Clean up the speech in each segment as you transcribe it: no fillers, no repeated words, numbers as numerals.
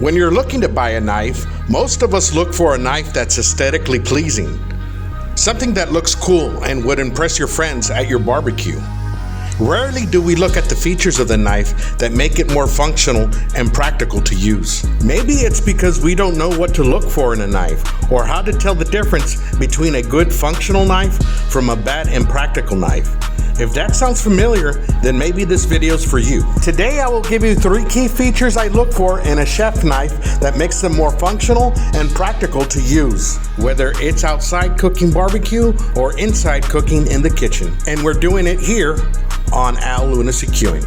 When you're looking to buy a knife, most of us look for a knife that's aesthetically pleasing. Something that looks cool and would impress your friends at your barbecue. Rarely do we look at the features of the knife that make it more functional and practical to use. Maybe it's because we don't know what to look for in a knife or how to tell the difference between a good functional knife from a bad impractical knife. If that sounds familiar, then maybe this video's for you. Today I will give you 3 key features I look for in a chef knife that makes them more functional and practical to use, whether it's outside cooking barbecue or inside cooking in the kitchen. And we're doing it here on Al Lunacy Queuing.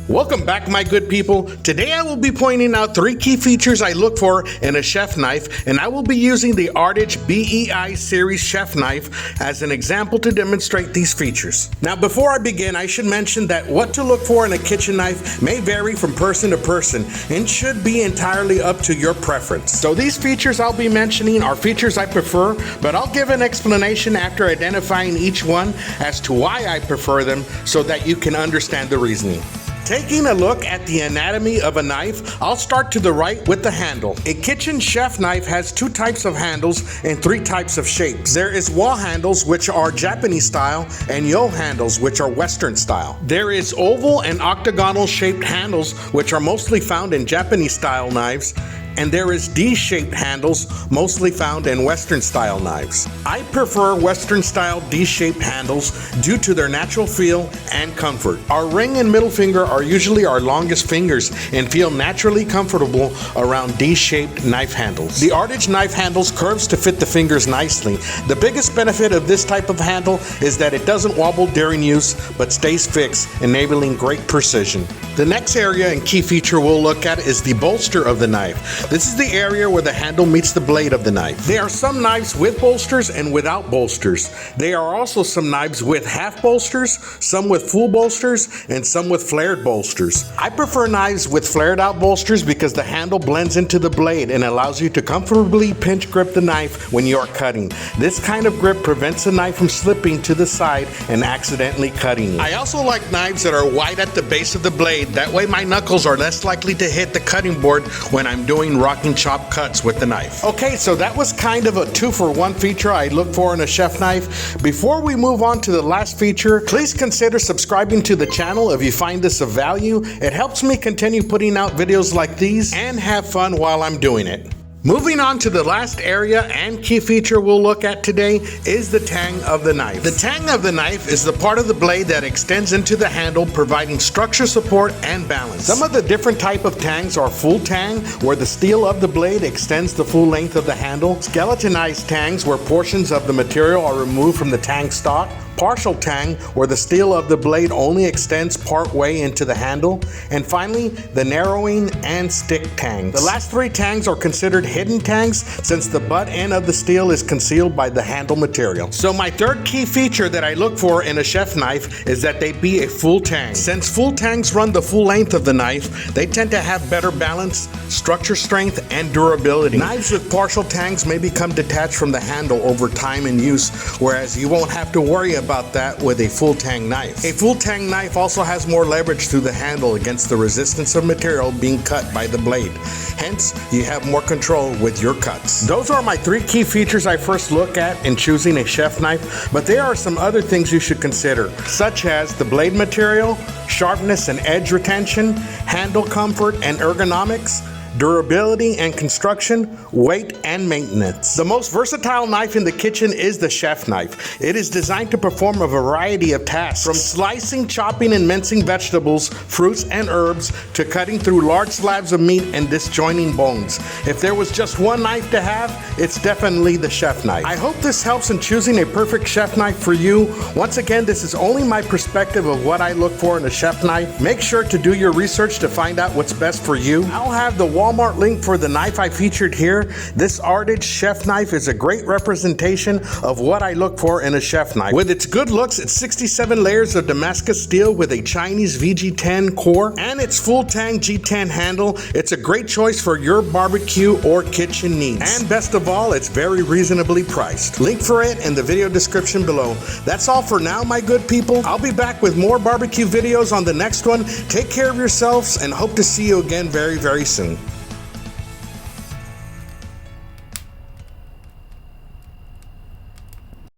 Welcome back, my good people. Today I will be pointing out 3 key features I look for in a chef knife, and I will be using the ARTIDGE BEI series chef knife as an example to demonstrate these features. Now, before I begin, I should mention that what to look for in a kitchen knife may vary from person to person and should be entirely up to your preference. So these features I'll be mentioning are features I prefer, but I'll give an explanation after identifying each one as to why I prefer them so that you can understand the reasoning. Taking a look at the anatomy of a knife, I'll start to the right with the handle. A kitchen chef knife has 2 types of handles and 3 types of shapes. There is wall handles, which are Japanese style, and yo handles, which are Western style. There is oval and octagonal shaped handles, which are mostly found in Japanese style knives, and there is D-shaped handles, mostly found in Western style knives. I prefer Western style D-shaped handles due to their natural feel and comfort. Our ring and middle finger are usually our longest fingers and feel naturally comfortable around D-shaped knife handles. The ARTIDGE knife handles curves to fit the fingers nicely. The biggest benefit of this type of handle is that it doesn't wobble during use but stays fixed, enabling great precision. The next area and key feature we'll look at is the bolster of the knife. This is the area where the handle meets the blade of the knife. There are some knives with bolsters and without bolsters. There are also some knives with half bolsters, some with full bolsters, and some with flared bolsters. I prefer knives with flared out bolsters because the handle blends into the blade and allows you to comfortably pinch grip the knife when you are cutting. This kind of grip prevents the knife from slipping to the side and accidentally cutting you. I also like knives that are wide at the base of the blade. That way my knuckles are less likely to hit the cutting board when I'm doing rocking chop cuts with the knife. Okay, so that was kind of a 2-for-1 feature I look for in a chef knife. Before we move on to the last feature, please consider subscribing to the channel if you find this of value. It helps me continue putting out videos like these and have fun while I'm doing it. Moving on to the last area and key feature we'll look at today is the tang of the knife. The tang of the knife is the part of the blade that extends into the handle, providing structure, support, and balance. Some of the different type of tangs are full tang, where the steel of the blade extends the full length of the handle, skeletonized tangs, where portions of the material are removed from the tang stock, partial tang, where the steel of the blade only extends part way into the handle, and finally, the narrowing and stick tangs. The last 3 tangs are considered hidden tangs since the butt end of the steel is concealed by the handle material. So my 3rd key feature that I look for in a chef knife is that they be a full tang. Since full tangs run the full length of the knife, they tend to have better balance, structure strength, and durability. Knives with partial tangs may become detached from the handle over time and use, whereas you won't have to worry about that with a full tang knife. A full tang knife also has more leverage through the handle against the resistance of material being cut by the blade. Hence, you have more control with your cuts. Those are my 3 key features I first look at in choosing a chef knife, but there are some other things you should consider, such as the blade material, sharpness and edge retention, handle comfort and ergonomics, durability and construction, weight and maintenance. The most versatile knife in the kitchen is the chef knife. It is designed to perform a variety of tasks, from slicing, chopping, and mincing vegetables, fruits, and herbs, to cutting through large slabs of meat and disjointing bones. If there was just one knife to have, it's definitely the chef knife. I hope this helps in choosing a perfect chef knife for you. Once again, this is only my perspective of what I look for in a chef knife. Make sure to do your research to find out what's best for you. I'll have the wall Walmart link for the knife I featured here. This ARTIDGE chef knife is a great representation of what I look for in a chef knife. With its good looks, its 67 layers of Damascus steel with a Chinese VG10 core and its full tang G10 handle, it's a great choice for your barbecue or kitchen needs. And best of all, it's very reasonably priced. Link for it in the video description below. That's all for now, my good people. I'll be back with more barbecue videos on the next one. Take care of yourselves and hope to see you again very, very soon.